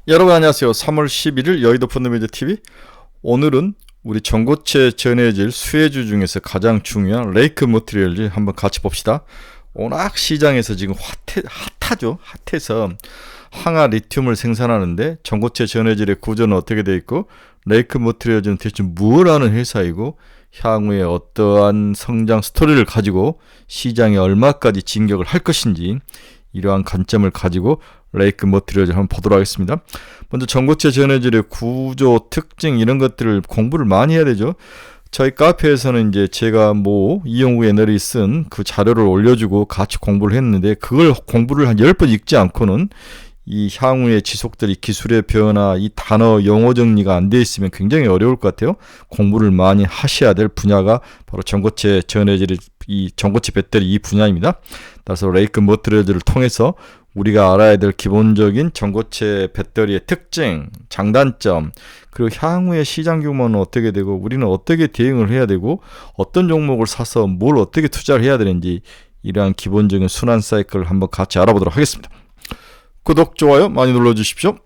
여러분 안녕하세요. 3월 11일 여의도 펀드매니저 TV. 오늘은 우리 전고체 전해질 수혜주 중에서 가장 중요한 레이크 머티리얼즈 한번 같이 봅시다. 워낙 시장에서 지금 핫하죠. 핫해서 항아 리튬을 생산하는데 전고체 전해질의 구조는 어떻게 되어 있고 레이크 머티리얼즈는 대체 뭘 하는 회사이고 향후에 어떠한 성장 스토리를 가지고 시장에 얼마까지 진격을 할 것인지 이러한 관점을 가지고 레이크 머티리얼즈 한번 보도록 하겠습니다. 먼저 전고체 전해질의 구조, 특징 이런 것들을 공부를 많이 해야 되죠. 저희 카페에서는 이제 제가 이용우 애널이 쓴 그 자료를 올려주고 같이 공부를 했는데 그걸 공부를 한 10번 읽지 않고는 이 향후에 지속될 이 기술의 변화, 이 단어 용어 정리가 안 돼 있으면 굉장히 어려울 것 같아요. 공부를 많이 하셔야 될 분야가 바로 전고체 전해질, 이 전고체 배터리 이 분야입니다. 따라서 레이크 머티리얼즈를 통해서 우리가 알아야 될 기본적인 전고체 배터리의 특징, 장단점, 그리고 향후의 시장 규모는 어떻게 되고 우리는 어떻게 대응을 해야 되고 어떤 종목을 사서 뭘 어떻게 투자를 해야 되는지 이러한 기본적인 순환 사이클을 한번 같이 알아보도록 하겠습니다. 구독, 좋아요 많이 눌러주십시오.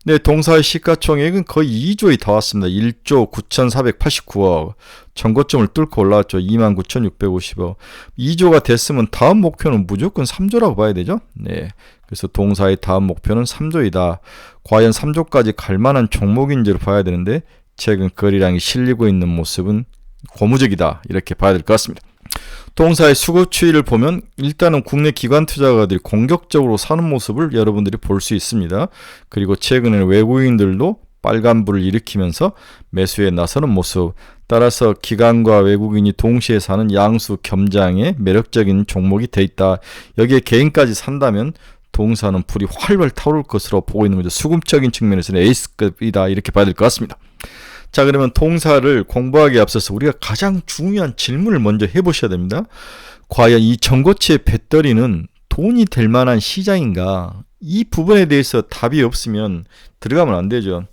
네, 동사의 시가총액은 거의 2조이 다 왔습니다. 1조 9,489억. 전고점을 뚫고 올라왔죠. 29,650억. 2조가 됐으면 다음 목표는 무조건 3조라고 봐야 되죠. 네. 그래서 동사의 다음 목표는 3조이다. 과연 3조까지 갈 만한 종목인지를 봐야 되는데 최근 거래량이 실리고 있는 모습은 고무적이다. 이렇게 봐야 될 것 같습니다. 동사의 수급 추이를 보면 일단은 국내 기관 투자가들이 공격적으로 사는 모습을 여러분들이 볼 수 있습니다. 그리고 최근에는 외국인들도 빨간불을 일으키면서 매수에 나서는 모습. 따라서 기관과 외국인이 동시에 사는 양수 겸장의 매력적인 종목이 돼 있다. 여기에 개인까지 산다면 동사는 불이 활활 타오를 것으로 보고 있는 거죠. 수급적인 측면에서는 에이스급이다. 이렇게 봐야 될 것 같습니다. 자, 그러면 동사를 공부하기에 앞서서 우리가 가장 중요한 질문을 먼저 해보셔야 됩니다. 과연 이 전고체 배터리는 돈이 될 만한 시장인가? 이 부분에 대해서 답이 없으면 들어가면 안 되죠.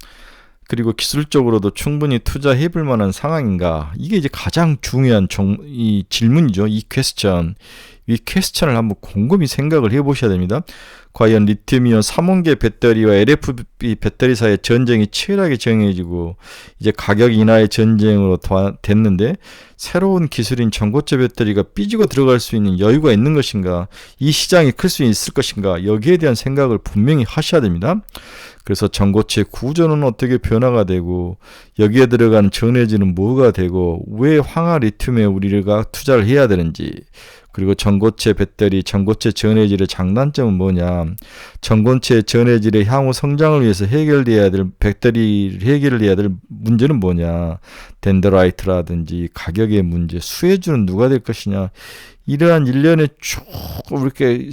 그리고 기술적으로도 충분히 투자해 볼 만한 상황인가? 이게 이제 가장 중요한 이 질문이죠. 이 퀘스천. 이 퀘스천을 한번 곰곰이 생각을 해보셔야 됩니다. 과연 리튬이온 3원계 배터리와 LFP 배터리 사이의 전쟁이 치열하게 정해지고 이제 가격 인하의 전쟁으로 됐는데 새로운 기술인 전고체 배터리가 삐지고 들어갈 수 있는 여유가 있는 것인가, 이 시장이 클 수 있을 것인가, 여기에 대한 생각을 분명히 하셔야 됩니다. 그래서 전고체 구조는 어떻게 변화가 되고 여기에 들어가는 전해질은 뭐가 되고 왜 황화 리튬에 우리가 투자를 해야 되는지, 그리고 전고체 배터리, 전고체 전해질의 장단점은 뭐냐, 전고체 전해질의 향후 성장을 위해서 해결돼야 될 배터리를 해결해야 될 문제는 뭐냐, 덴드라이트라든지 가격의 문제, 수혜주는 누가 될 것이냐, 이러한 일련의 쭉 이렇게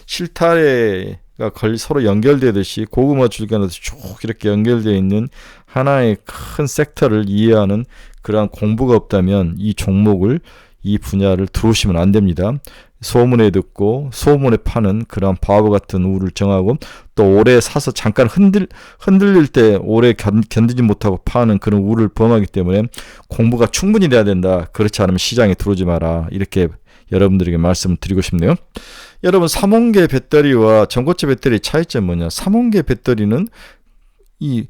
실타래가 서로 연결되듯이 고구마 줄기에서 쭉 이렇게 연결되어 있는 하나의 큰 섹터를 이해하는 그러한 공부가 없다면 이 종목을, 이 분야를 들어오시면 안 됩니다. 소문에 듣고 소문에 파는 그런 바보 같은 우를 정하고 또 오래 사서 잠깐 흔들릴 때 오래 견디지 못하고 파는 그런 우를 범하기 때문에 공부가 충분히 돼야 된다. 그렇지 않으면 시장에 들어오지 마라. 이렇게 여러분들에게 말씀을 드리고 싶네요. 여러분, 3원계 배터리와 전고체 배터리의 차이점은 뭐냐? 3원계 배터리는 이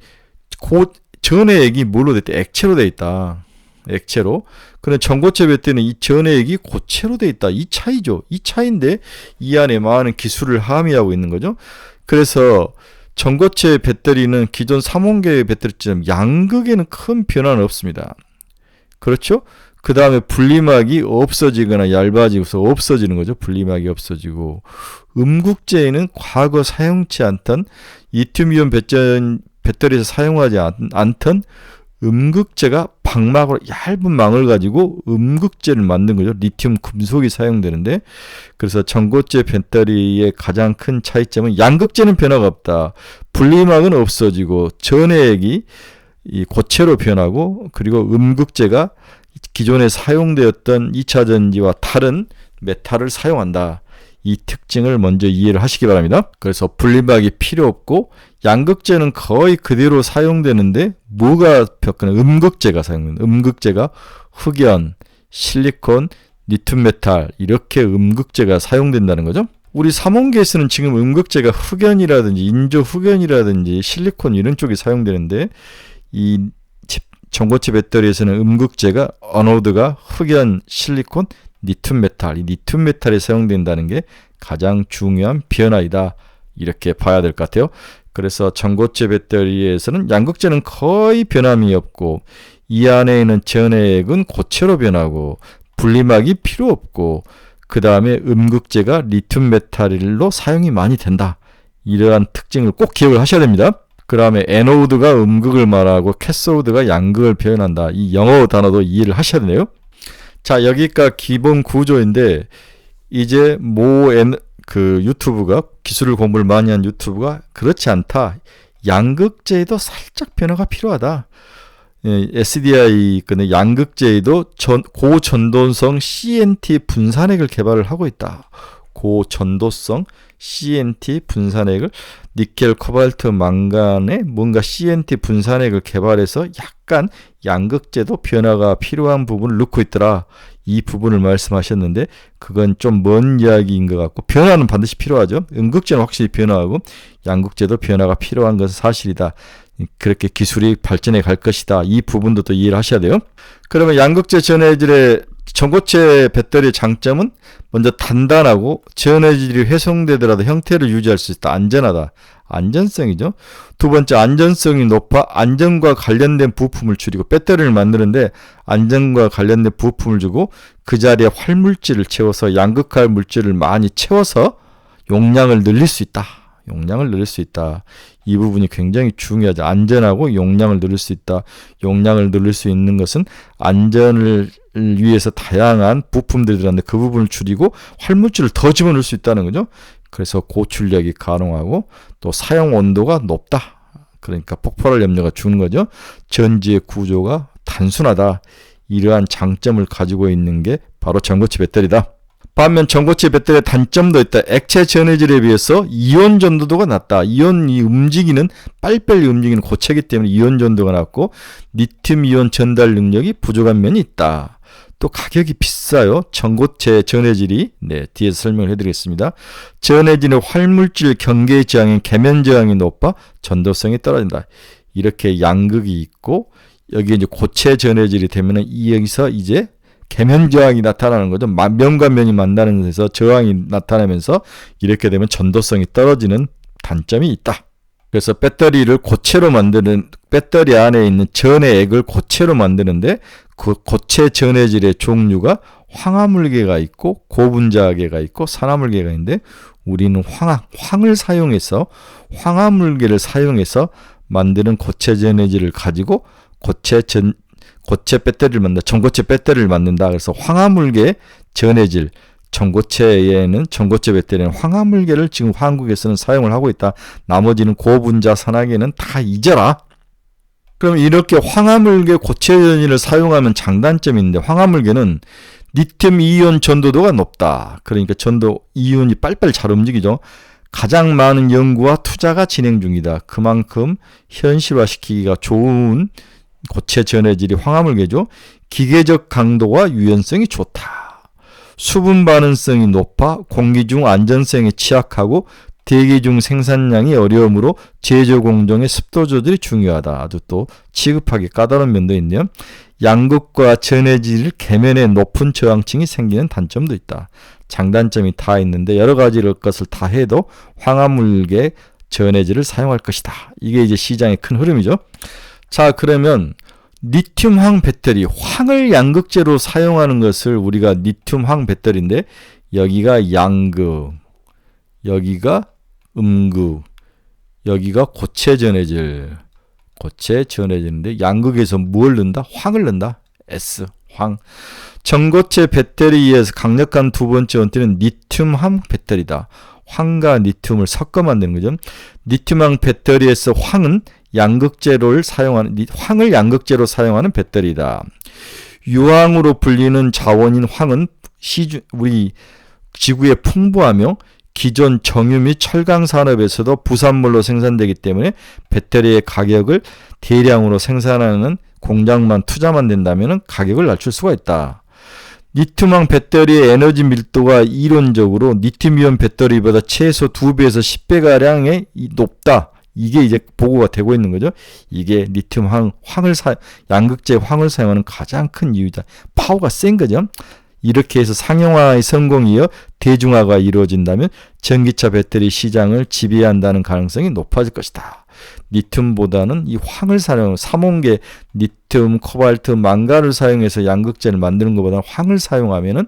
전해액이 뭘로 돼 있다? 액체로 돼 있다. 액체로. 그런데 전고체 배터리는 이 전해액이 고체로 돼 있다. 이 차이죠. 이 차이인데 이 안에 많은 기술을 함의하고 있는 거죠. 그래서 전고체 배터리는 기존 3원계 배터리처럼 양극에는 큰 변화는 없습니다. 그렇죠? 그 다음에 분리막이 없어지거나 얇아지고서 없어지는 거죠. 분리막이 없어지고. 음극재에는 과거 사용치 않던 리튬이온 배터리에서 사용하지 않던 음극재가 방막으로 얇은 망을 가지고 음극재를 만든 거죠. 리튬 금속이 사용되는데, 그래서 전고체 배터리의 가장 큰 차이점은 양극재는 변화가 없다. 분리막은 없어지고 전해액이 이 고체로 변하고, 그리고 음극재가 기존에 사용되었던 2차전지와 다른 메탈을 사용한다. 이 특징을 먼저 이해를 하시기 바랍니다. 그래서 분리막이 필요 없고 양극재는 거의 그대로 사용되는데 뭐가 바뀌나? 음극재가 사용된다. 음극재가 흑연, 실리콘, 리튬 메탈 이렇게 음극재가 사용된다는 거죠. 우리 삼원계에서는 지금 음극재가 흑연이라든지 인조 흑연이라든지 실리콘 이런 쪽이 사용되는데 이 전고체 배터리에서는 음극재가 어노드가 흑연, 실리콘, 니튬 메탈, 이 니튬 메탈이 사용된다는 게 가장 중요한 변화이다. 이렇게 봐야 될 것 같아요. 그래서 전고체 배터리에서는 양극재는 거의 변함이 없고 이 안에 있는 전해액은 고체로 변하고 분리막이 필요 없고 그 다음에 음극재가 리튬 메탈로 사용이 많이 된다. 이러한 특징을 꼭 기억을 하셔야 됩니다. 그 다음에 에노드가 음극을 말하고 캐소드가 양극을 표현한다. 이 영어 단어도 이해를 하셔야 되네요. 자, 여기가 기본 구조인데 이제 유튜브가 기술을 공부를 많이 한 유튜브가 그렇지 않다. 양극재에도 살짝 변화가 필요하다. SDI 근데 양극재에도 고전도성 CNT 분산액을 개발을 하고 있다. 고전도성 CNT 분산액을 니켈, 코발트, 망간에 뭔가 CNT 분산액을 개발해서 약간 양극재도 변화가 필요한 부분을 넣고 있더라. 이 부분을 말씀하셨는데 그건 좀 먼 이야기인 것 같고 변화는 반드시 필요하죠. 음극재는 확실히 변화하고 양극재도 변화가 필요한 것은 사실이다. 그렇게 기술이 발전해 갈 것이다. 이 부분도 또 이해를 하셔야 돼요. 그러면 양극재 전해질의 전고체 배터리의 장점은 먼저 단단하고 전해질이 훼손되더라도 형태를 유지할 수 있다. 안전하다. 안전성이죠. 두 번째, 안전성이 높아 안전과 관련된 부품을 줄이고 배터리를 만드는데 안전과 관련된 부품을 주고 그 자리에 활물질을 채워서 양극할 물질을 많이 채워서 용량을 늘릴 수 있다. 용량을 늘릴 수 있다. 이 부분이 굉장히 중요하죠. 안전하고 용량을 늘릴 수 있다. 용량을 늘릴 수 있는 것은 안전을 위해서 다양한 부품들이 들어갔는데 그 부분을 줄이고 활물질을 더 집어넣을 수 있다는 거죠. 그래서 고출력이 가능하고 또 사용 온도가 높다. 그러니까 폭발할 염려가 주는 거죠. 전지의 구조가 단순하다. 이러한 장점을 가지고 있는 게 바로 전고체 배터리다. 반면 전고체 배터리의 단점도 있다. 액체 전해질에 비해서 이온 전도도가 낮다. 이온이 움직이는 빨리빨리 움직이는 고체이기 때문에 이온 전도가 낮고 리튬 이온 전달 능력이 부족한 면이 있다. 또 가격이 비싸요. 전고체 전해질이 뒤에서 설명을 해드리겠습니다. 전해질의 활물질 경계 저항인 계면 저항이 높아 전도성이 떨어진다. 이렇게 양극이 있고 여기 이제 고체 전해질이 되면은 여기서 이제 계면 저항이 나타나는 거죠. 면과 면이 만나는 데서 저항이 나타나면서 이렇게 되면 전도성이 떨어지는 단점이 있다. 그래서 배터리를 고체로 만드는 배터리 안에 있는 전해액을 고체로 만드는데 그 고체 전해질의 종류가 황화물계가 있고 고분자계가 있고 산화물계가 있는데 우리는 황을 사용해서 황화물계를 사용해서 만드는 고체 전해질을 가지고 고체 배터리를 만든다. 전고체 배터리를 만든다. 그래서 황화물계 전해질 전고체에는 전고체 배터리는 황화물계를 지금 한국에서는 사용을 하고 있다. 나머지는 고분자 산화계는 다 잊어라. 그럼 이렇게 황화물계 고체 전해질을 사용하면 장단점이 있는데 황화물계는 리튬 이온 전도도가 높다. 그러니까 전도 이온이 빨리빨리 잘 움직이죠. 가장 많은 연구와 투자가 진행 중이다. 그만큼 현실화시키기가 좋은 고체 전해질이 황화물계죠. 기계적 강도와 유연성이 좋다. 수분 반응성이 높아 공기 중 안전성에 취약하고 대기 중 생산량이 어려우므로 제조 공정의 습도 조절이 중요하다. 아주 또 취급하기 까다로운 면도 있네요. 양극과 전해질 계면에 높은 저항층이 생기는 단점도 있다. 장단점이 다 있는데 여러 가지 것을 다 해도 황화물계 전해질을 사용할 것이다. 이게 이제 시장의 큰 흐름이죠. 자, 그러면 리튬황 배터리, 황을 양극재로 사용하는 것을 우리가 리튬황 배터리인데 여기가 양극, 여기가 음극, 여기가 고체 전해질, 고체 전해질인데 양극에서 뭘 넣는다? 황을 넣는다. S, 황. 전고체 배터리에서 강력한 두 번째 원리는 리튬황 배터리다. 황과 리튬을 섞어 만드는 거죠. 리튬황 배터리에서 황은 황을 양극재로 사용하는 배터리다. 유황으로 불리는 자원인 황은 우리 지구에 풍부하며 기존 정유 및 철강 산업에서도 부산물로 생산되기 때문에 배터리의 가격을 대량으로 생산하는 공장만 투자만 된다면 가격을 낮출 수가 있다. 리튬황 배터리의 에너지 밀도가 이론적으로 리튬이온 배터리보다 최소 2배에서 10배가량의 높다. 이게 이제 보고가 되고 있는 거죠. 이게 양극재 황을 사용하는 가장 큰 이유다. 파워가 센 거죠. 이렇게 해서 상용화의 성공이어 대중화가 이루어진다면 전기차 배터리 시장을 지배한다는 가능성이 높아질 것이다. 리튬보다는 이 황을 사용, 삼원계 리튬, 코발트, 망가를 사용해서 양극재를 만드는 것보다 황을 사용하면은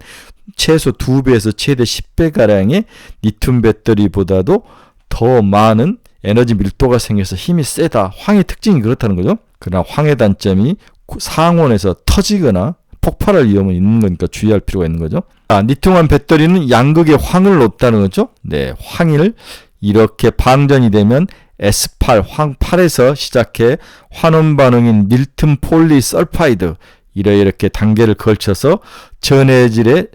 최소 2배에서 최대 10배가량의 리튬 배터리보다도 더 많은 에너지 밀도가 생겨서 힘이 세다. 황의 특징이 그렇다는 거죠. 그러나 황의 단점이 상온에서 터지거나 폭발할 위험은 있는 거니까 주의할 필요가 있는 거죠. 리튬환 배터리는 양극에 황을 넣었다는 거죠. 네, 황을 이렇게 방전이 되면 S8, 황8에서 시작해 환원 반응인 리튬 폴리설파이드 이렇게 단계를 걸쳐서 전해질에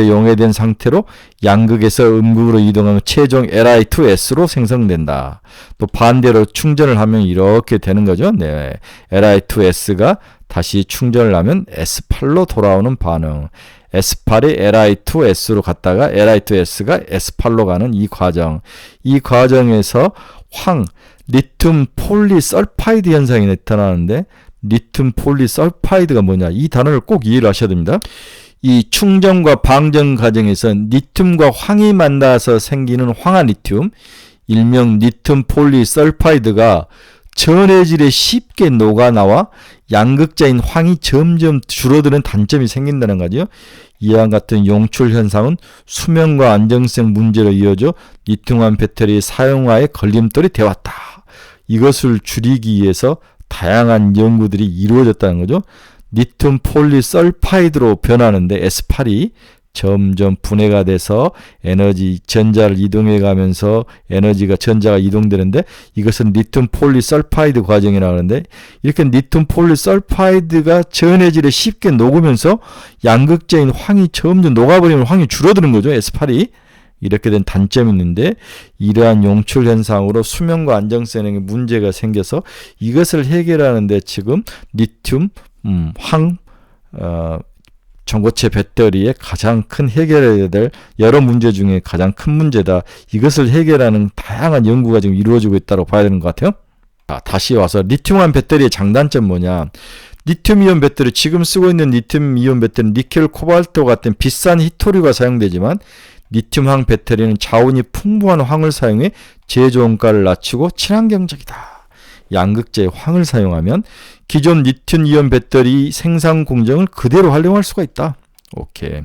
용해된 상태로 양극에서 음극으로 이동하면 최종 Li2S로 생성된다. 또 반대로 충전을 하면 이렇게 되는 거죠. 네, Li2S가 다시 충전을 하면 S8로 돌아오는 반응. S8이 Li2S로 갔다가 Li2S가 S8로 가는 이 과정. 이 과정에서 리튬 폴리설파이드 현상이 나타나는데 리튬 폴리설파이드가 뭐냐? 이 단어를 꼭 이해를 하셔야 됩니다. 이 충전과 방전 과정에서 리튬과 황이 만나서 생기는 황화 리튬, 일명 리튬 폴리설파이드가 전해질에 쉽게 녹아나와 양극재인 황이 점점 줄어드는 단점이 생긴다는 거죠. 이와 같은 용출 현상은 수명과 안정성 문제로 이어져 리튬환 배터리 사용화에 걸림돌이 되었다. 이것을 줄이기 위해서 다양한 연구들이 이루어졌다는 거죠. 리튬 폴리설파이드로 변하는데 S8이 점점 분해가 돼서 전자를 이동해 가면서 전자가 이동되는데 이것은 리튬 폴리설파이드 과정이라고 하는데 이렇게 리튬 폴리설파이드가 전해질에 쉽게 녹으면서 양극재인 황이 점점 녹아버리면 황이 줄어드는 거죠. S8이. 이렇게 된 단점이 있는데 이러한 용출 현상으로 수명과 안정성에 문제가 생겨서 이것을 해결하는데 지금 리튬, 전고체 배터리의 가장 큰 해결해야 될 여러 문제 중에 가장 큰 문제다. 이것을 해결하는 다양한 연구가 지금 이루어지고 있다고 봐야 되는 것 같아요. 다시 와서 리튬환 배터리의 장단점 뭐냐? 리튬이온 배터리, 지금 쓰고 있는 리튬이온 배터리는 니켈, 코발트 같은 비싼 히토류가 사용되지만 리튬황 배터리는 자원이 풍부한 황을 사용해 제조원가를 낮추고 친환경적이다. 양극재 황을 사용하면 기존 리튬이온 배터리 생산 공정을 그대로 활용할 수가 있다. 오케이.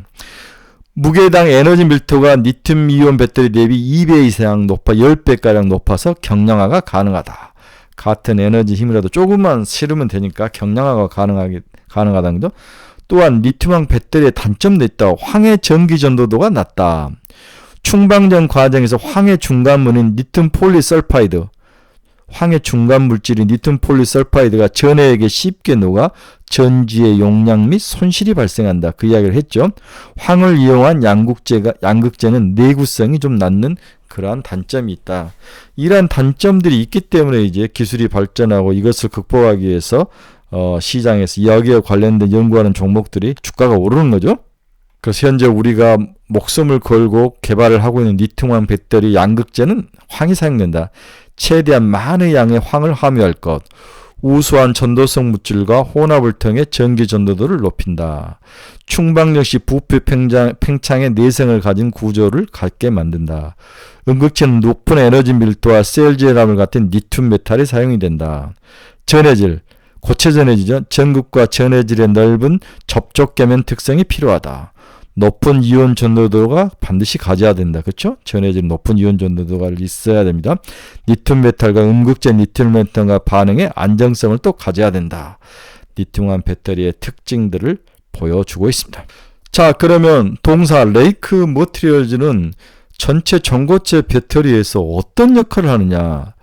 무게당 에너지 밀도가 리튬이온 배터리 대비 2배 이상 높아 10배가량 높아서 경량화가 가능하다. 같은 에너지 힘이라도 조금만 실으면 되니까 경량화가 가능하다는 거죠. 또한 리튬황 배터리의 단점도 있다. 황의 전기 전도도가 낮다. 충방전 과정에서 황의 중간물인 리튬 폴리설파이드, 황의 중간 물질인 리튬 폴리설파이드가 전해에게 쉽게 녹아 전지의 용량 및 손실이 발생한다. 그 이야기를 했죠. 황을 이용한 양극재는 내구성이 좀 낮는 그러한 단점이 있다. 이러한 단점들이 있기 때문에 이제 기술이 발전하고 이것을 극복하기 위해서 시장에서 여기에 관련된 연구하는 종목들이 주가가 오르는 거죠. 그래서 현재 우리가 목숨을 걸고 개발을 하고 있는 리튬환 배터리 양극재는 황이 사용된다. 최대한 많은 양의 황을 함유할 것. 우수한 전도성 물질과 혼합을 통해 전기 전도도를 높인다. 충방 역시 부피 팽창의 내성을 가진 구조를 갖게 만든다. 음극재는 높은 에너지 밀도와 셀제감을 갖춘 리튬 메탈이 사용이 된다. 전해질, 고체 전해질이죠. 전극과 전해질의 넓은 접촉 계면 특성이 필요하다. 높은 이온 전도도가 반드시 가져야 된다. 그렇죠? 전해질 높은 이온 전도도가 있어야 됩니다. 리튬 메탈과 음극재 리튬 메탈과 반응의 안정성을 또 가져야 된다. 리튬환 배터리의 특징들을 보여주고 있습니다. 자, 그러면 동사 레이크 머티리얼즈는 전체 전고체 배터리에서 어떤 역할을 하느냐?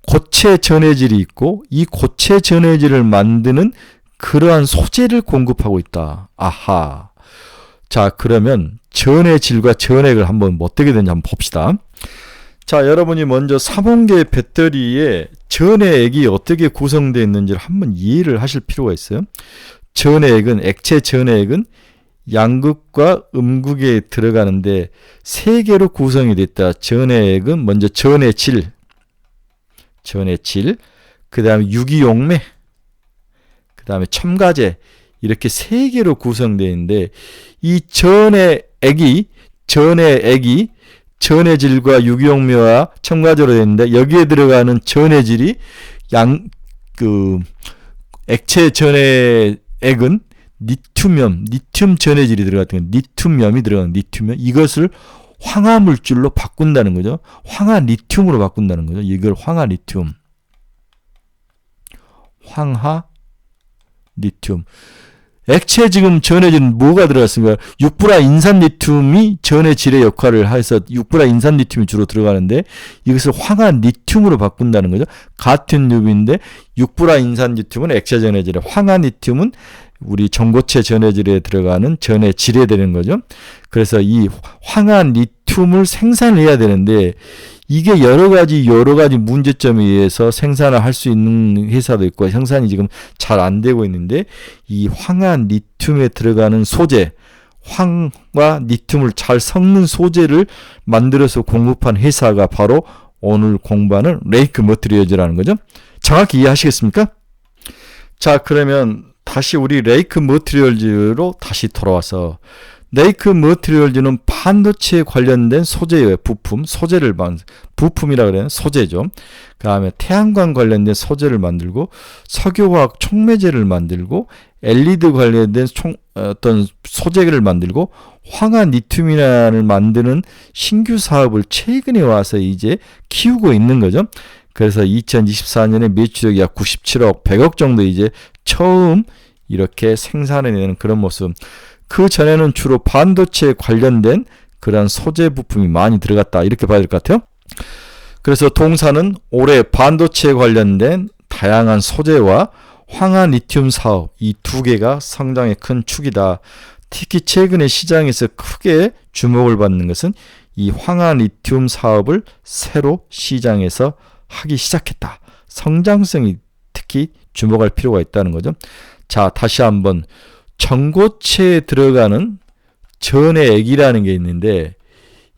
고체 전해질이 있고 이 고체 전해질을 만드는 그러한 소재를 공급하고 있다. 아하. 자, 그러면 전해질과 전액을 한번 어떻게 되는지 한번 봅시다. 자, 여러분이 먼저 삼원계 배터리의 전해액이 어떻게 구성되어 있는지를 한번 이해를 하실 필요가 있어요. 전해액은, 액체 전해액은 양극과 음극에 들어가는데 세 개로 구성이 됐다. 전해액은 먼저 전해질, 그 다음에 유기용매, 그 다음에 첨가제, 이렇게 세 개로 구성되어 있는데 이 전해액이 전해질과 유기용매와 첨가제로 되어 있는데 여기에 들어가는 전해질이 액체 전해액은 리튬 전해질이 들어갔던 리튬염이 들어간 리튬염, 이것을 황화물질로 바꾼다는 거죠. 황화리튬으로 바꾼다는 거죠. 이걸 황화리튬. 액체 지금 전해질은 뭐가 들어갔습니까? 육불화 인산리튬이 전해질의 역할을 해서 육불화 인산리튬이 주로 들어가는데 이것을 황화리튬으로 바꾼다는 거죠. 같은 류인데 육불화 인산리튬은 액체 전해질에, 황화리튬은 우리 전고체 전해질에 들어가는 전해질에 되는 거죠. 그래서 이 황화리튬을 생산해야 되는데 이게 여러 가지 문제점에 의해서 생산을 할 수 있는 회사도 있고 생산이 지금 잘 안 되고 있는데 이 황화리튬에 들어가는 소재, 황화리튬을 잘 섞는 소재를 만들어서 공급한 회사가 바로 오늘 공부하는 레이크 머티리얼즈라는 거죠. 정확히 이해하시겠습니까? 자, 그러면 다시 우리 레이크 머티리얼즈로 다시 돌아와서 레이크 머티리얼즈는 반도체에 관련된 소재의 부품이라 그래요. 소재죠. 그 다음에 태양광 관련된 소재를 만들고 석유화학 촉매제를 만들고 LED 관련된 어떤 소재를 만들고 황화리튬이라를 만드는 신규 사업을 최근에 와서 이제 키우고 있는 거죠. 그래서 2024년에 매출액이 약 97억, 100억 정도 이제 처음 이렇게 생산해내는 그런 모습. 그 전에는 주로 반도체에 관련된 그런 소재 부품이 많이 들어갔다, 이렇게 봐야 될 것 같아요. 그래서 동사는 올해 반도체에 관련된 다양한 소재와 황화리튬 사업, 이 두 개가 성장의 큰 축이다. 특히 최근에 시장에서 크게 주목을 받는 것은 이 황화리튬 사업을 새로 시장에서 하기 시작했다. 성장성이 특히 주목할 필요가 있다는 거죠. 자, 다시 한번 전고체에 들어가는 전해액이라는 게 있는데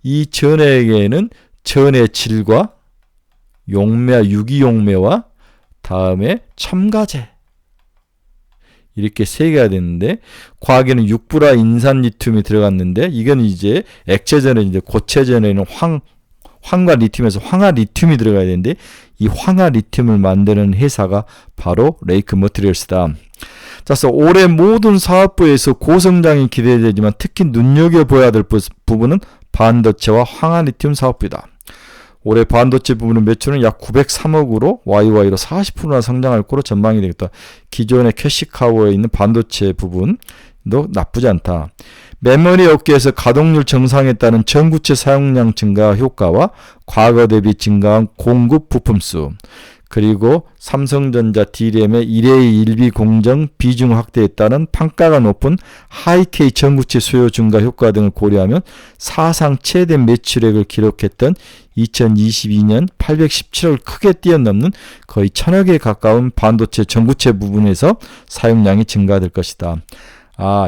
이 전해액에는 전해질과 유기용매와 다음에 첨가제, 이렇게 세 개가 됐는데 과학에는 육불화 인산리튬이 들어갔는데 이건 이제 액체전에 이제 고체전에는 황과 리튬에서 황화리튬이 들어가야 되는데 이 황화리튬을 만드는 회사가 바로 레이크 머티리얼스다. 그래서 올해 모든 사업부에서 고성장이 기대되지만 특히 눈여겨봐야 될 부분은 반도체와 황화리튬 사업부이다. 올해 반도체 부분은 매출은 약 903억으로 YY로 40%나 성장할 거로 전망이 되겠다. 기존의 캐시카우에 있는 반도체 부분도 나쁘지 않다. 메모리 업계에서 가동률 정상에 따른 전구체 사용량 증가 효과와 과거 대비 증가한 공급 부품수, 그리고 삼성전자 D램의 1A 1B 공정 비중 확대에 따른 판가가 높은 하이K 전구체 수요 증가 효과 등을 고려하면 사상 최대 매출액을 기록했던 2022년 817억을 크게 뛰어넘는 거의 1000억에 가까운 반도체 전구체 부분에서 사용량이 증가될 것이다.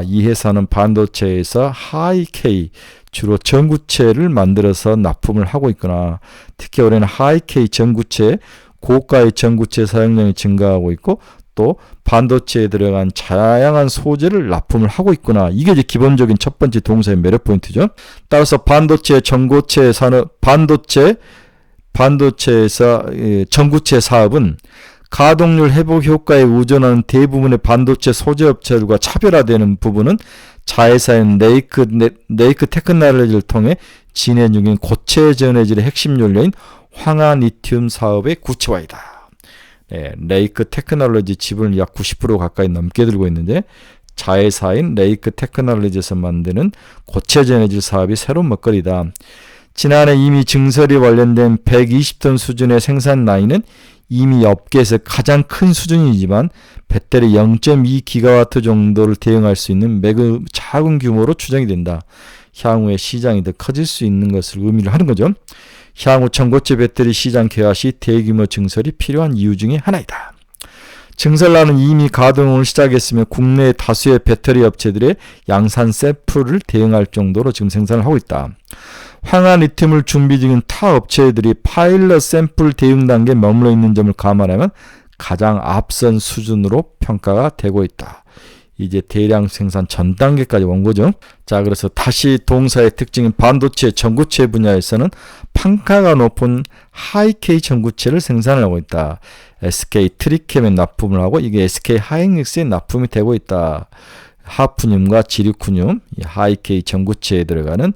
이 회사는 반도체에서 하이K, 주로 전구체를 만들어서 납품을 하고 있구나. 특히 올해는 하이K 전구체, 고가의 전구체 사용량이 증가하고 있고 또 반도체에 들어간 다양한 소재를 납품을 하고 있구나. 이게 이제 기본적인 첫 번째 동사의 매력 포인트죠. 따라서 반도체 전고체 산업, 반도체에서 전구체 사업은 가동률 회복 효과에 의존하는 대부분의 반도체 소재 업체들과 차별화되는 부분은 자회사인 레이크 테크놀로지를 통해 진행 중인 고체 전해질의 핵심 연료인 황화리튬 사업의 구체화이다. 레이크 테크놀로지 지분을 약 90% 가까이 넘게 들고 있는데 자회사인 레이크 테크놀로지에서 만드는 고체 전해질 사업이 새로운 먹거리다. 지난해 이미 증설이 완료된 120톤 수준의 생산 라인은 이미 업계에서 가장 큰 수준이지만 배터리 0.2기가와트 정도를 대응할 수 있는 매우 작은 규모로 추정이 된다. 향후에 시장이 더 커질 수 있는 것을 의미를 하는 거죠. 향후 전고체 배터리 시장 개화 시 대규모 증설이 필요한 이유 중에 하나이다. 증설라는 이미 가동을 시작했으며 국내 다수의 배터리 업체들의 양산 샘플을 대응할 정도로 지금 생산을 하고 있다. 황화 리튬을 준비 중인 타 업체들이 파일럿 샘플 대응 단계에 머물러 있는 점을 감안하면 가장 앞선 수준으로 평가가 되고 있다. 이제 대량 생산 전 단계까지 온 거죠. 자, 그래서 다시 동사의 특징인 반도체, 전구체 분야에서는 판가가 높은 하이K 전구체를 생산하고 있다. SK 트리캠에 납품을 하고 이게 SK 하이닉스에 납품이 되고 있다. 하프늄과 지리쿠늄, 이 하이K 전구체에 들어가는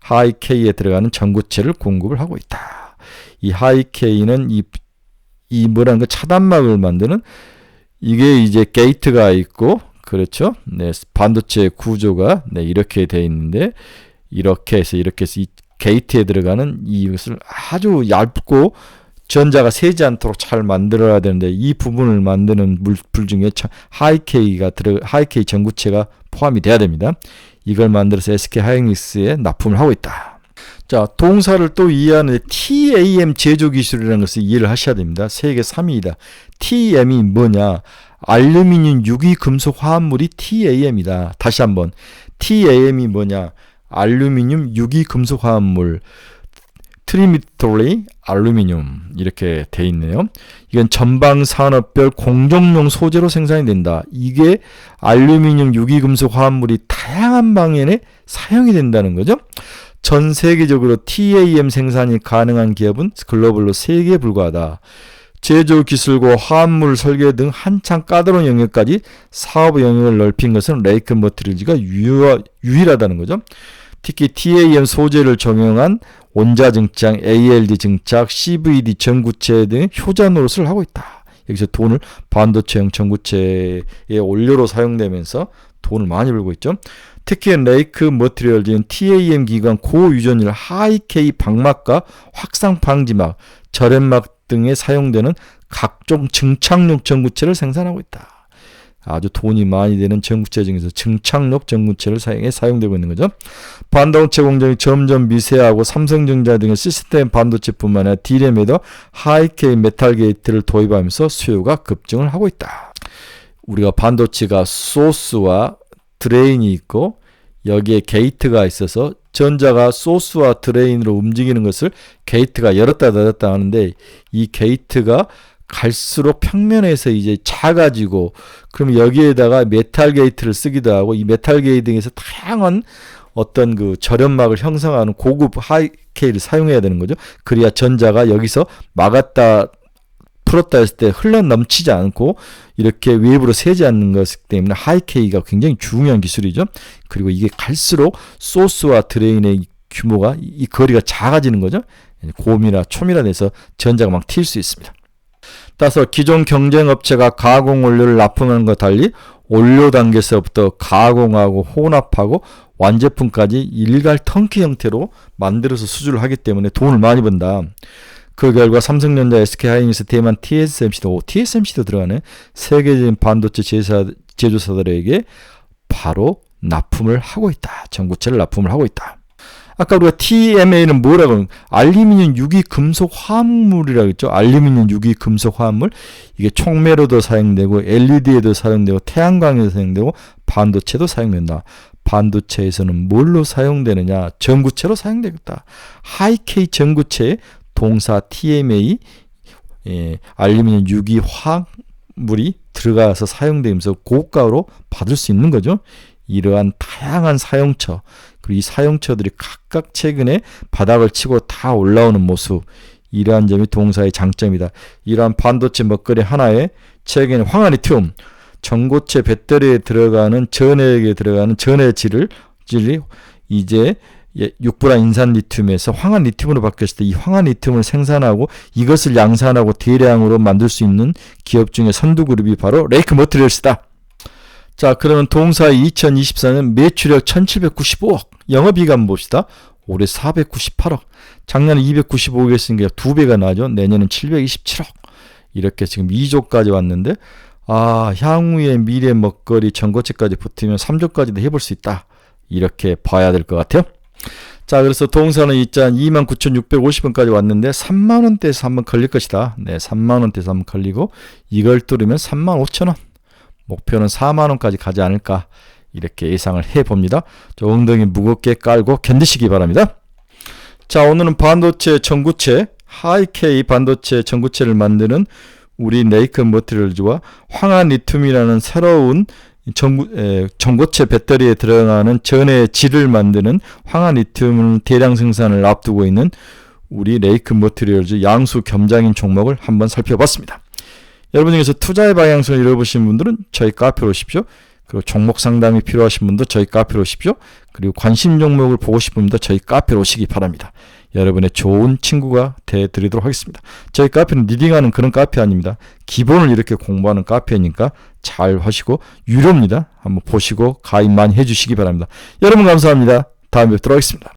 하이K에 들어가는 전구체를 공급을 하고 있다. 이 하이K는 이 뭐라는 그 차단막을 만드는 이게 이제 게이트가 있고 그렇죠? 네, 반도체 구조가 네, 이렇게 돼 있는데 이렇게 해서 이 게이트에 들어가는 이것을 아주 얇고 전자가 새지 않도록 잘 만들어야 되는데 이 부분을 만드는 물품 중에 하이K 전구체가 포함이 돼야 됩니다. 이걸 만들어서 SK 하이닉스에 납품을 하고 있다. 자, 동사를 또 이해하는 TAM 제조 기술이라는 것을 이해를 하셔야 됩니다. 세계 3위이다. TAM이 뭐냐? 알루미늄 유기 금속 화합물이 TAM이다. 다시 한번 TAM이 뭐냐? 알루미늄 유기 금속 화합물 트리미토리 알루미늄 이렇게 돼 있네요. 이건 전방 산업별 공정용 소재로 생산이 된다. 이게 알루미늄 유기 금속 화합물이 다양한 방면에 사용이 된다는 거죠. 전 세계적으로 TAM 생산이 가능한 기업은 글로벌로 3개에 불과하다. 제조 기술과 화합물 설계 등 한창 까다로운 영역까지 사업 영역을 넓힌 것은 레이크 머티리얼즈가 유일하다는 거죠. 특히 TAM 소재를 적용한 원자 증착, ALD 증착, CVD 전구체 등 효자 노릇을 하고 있다. 여기서 돈을 반도체형 전구체의 원료로 사용되면서 돈을 많이 벌고 있죠. 특히 레이크 머티리얼즈는 TAM 기관 고유전율 하이K 방막과 확상 방지막, 절연막 등에 사용되는 각종 증착용 전구체를 생산하고 있다. 아주 돈이 많이 되는 전구체 중에서 증착용 전구체를 사용되고 있는 거죠. 반도체 공정이 점점 미세하고 삼성전자 등의 시스템 반도체뿐만 아니라 D램에도 하이K 메탈 게이트를 도입하면서 수요가 급증을 하고 있다. 우리가 반도체가 소스와 드레인이 있고 여기에 게이트가 있어서 전자가 소스와 드레인으로 움직이는 것을 게이트가 열었다 닫았다 하는데 이 게이트가 갈수록 평면에서 이제 작아지고 그럼 여기에다가 메탈 게이트를 쓰기도 하고 이 메탈 게이트 등에서 다양한 어떤 그 절연막을 형성하는 고급 하이K를 사용해야 되는 거죠. 그래야 전자가 여기서 막았다 풀었다 했을 때 흘러 넘치지 않고 이렇게 외부로 새지 않는 것 때문에 하이K가 굉장히 중요한 기술이죠. 그리고 이게 갈수록 소스와 드레인의 규모가 이 거리가 작아지는 거죠. 고미나 초미나 돼서 전자가 막 튈 수 있습니다. 따라서 기존 경쟁 업체가 가공 원료를 납품하는 것과 달리 원료 단계에서부터 가공하고 혼합하고 완제품까지 일괄 턴키 형태로 만들어서 수주를 하기 때문에 돈을 많이 번다. 그 결과 삼성전자, SK하이닉스, 대만, TSMC도 들어가는 세계적인 반도체 제조사들에게 바로 납품을 하고 있다. 전구체를 납품을 하고 있다. 아까 우리가 TMA는 뭐라고 하면 알루미늄 유기 금속 화합물이라고 했죠. 알루미늄 유기 금속 화합물. 이게 촉매로도 사용되고 LED에도 사용되고 태양광에도 사용되고 반도체도 사용된다. 반도체에서는 뭘로 사용되느냐? 전구체로 사용되겠다. 하이K 전구체에 동사 TMA 알루미늄 유기 화합물이 들어가서 사용되면서 고가로 받을 수 있는 거죠. 이러한 다양한 사용처 그리고 이 사용처들이 각각 최근에 바닥을 치고 다 올라오는 모습 이러한 점이 동사의 장점이다. 이러한 반도체 먹거리 하나에 최근에 황화리튬 전고체 배터리에 들어가는 전해액에 들어가는 전해질이 이제 육불화 인산 리튬에서 황화 리튬으로 바뀌었을 때 이 황화 리튬을 생산하고 이것을 양산하고 대량으로 만들 수 있는 기업 중에 선두그룹이 바로 레이크 머티리얼스다. 자, 그러면 동사의 2024년 매출액 1795억, 영업이익 봅시다. 올해 498억, 작년에 295억 했으니까 2배가 나죠. 내년은 727억. 이렇게 지금 2조까지 왔는데 향후의 미래 먹거리 전고체까지 붙으면 3조까지도 해볼 수 있다. 이렇게 봐야 될 것 같아요. 자, 그래서 동사는 있자 29,650원까지 왔는데 3만원대에서 한번 걸릴 것이다. 네, 3만원대에서 한번 걸리고 이걸 뚫으면 35,000원. 목표는 4만원까지 가지 않을까 이렇게 예상을 해봅니다. 엉덩이 무겁게 깔고 견디시기 바랍니다. 자, 오늘은 반도체 전구체 하이K 반도체 전구체를 만드는 우리 네이크 머티리얼즈와 황화 리튬이라는 새로운 전고체 배터리에 들어가는 전해의 질을 만드는 황화 리튬 대량 생산을 앞두고 있는 우리 레이크 머티리얼즈 양수 겸장인 종목을 한번 살펴봤습니다. 여러분 중에서 투자의 방향성을 잃어보신 분들은 저희 카페로 오십시오. 그리고 종목 상담이 필요하신 분도 저희 카페로 오십시오. 그리고 관심 종목을 보고 싶은 분도 저희 카페로 오시기 바랍니다. 여러분의 좋은 친구가 되어드리도록 하겠습니다. 저희 카페는 리딩하는 그런 카페 아닙니다. 기본을 이렇게 공부하는 카페니까 잘 하시고 유료입니다. 한번 보시고 가입 많이 해주시기 바랍니다. 여러분 감사합니다. 다음에 뵙도록 하겠습니다.